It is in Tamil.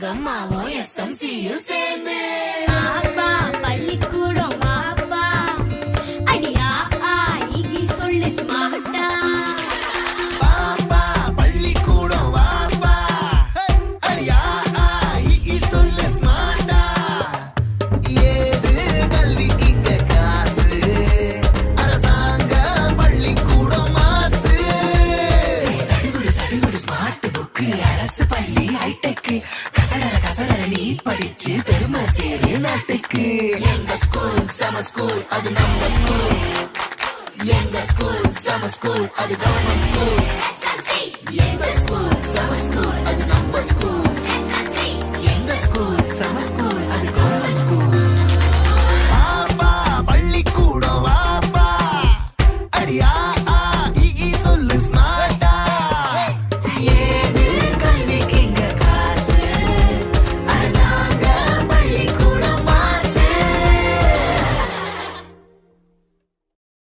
சங்கம்மாவும் SMCயும் சேர்ந்து அப்பா பள்ளிக்கூடம் வாப்பா அடியா ஆகி சொல்லு ஸ்மார்ட்டா பாப்பா பள்ளிக்கூடம் வாப்பா அடியா ஆகி சொல்லு ஸ்மார்ட்டா ஏது கல்விக்கு இங்க காசு அரசாங்க பள்ளிக்கூடம் மாசு சடுகுடு சடுகுடு ஸ்மார்ட் புக்கு அரசு பள்ளி ஹைடெக் கசடர நீ படிச்சு பெருமை சேரு நாட்டுக்கு எங்க ஸ்கூல் சம ஸ்கூல் அது நம்ம ஸ்கூல் எங்க ஸ்கூல் சம ஸ்கூல் அது கவர்மெண்ட் ஸ்கூல் எங்க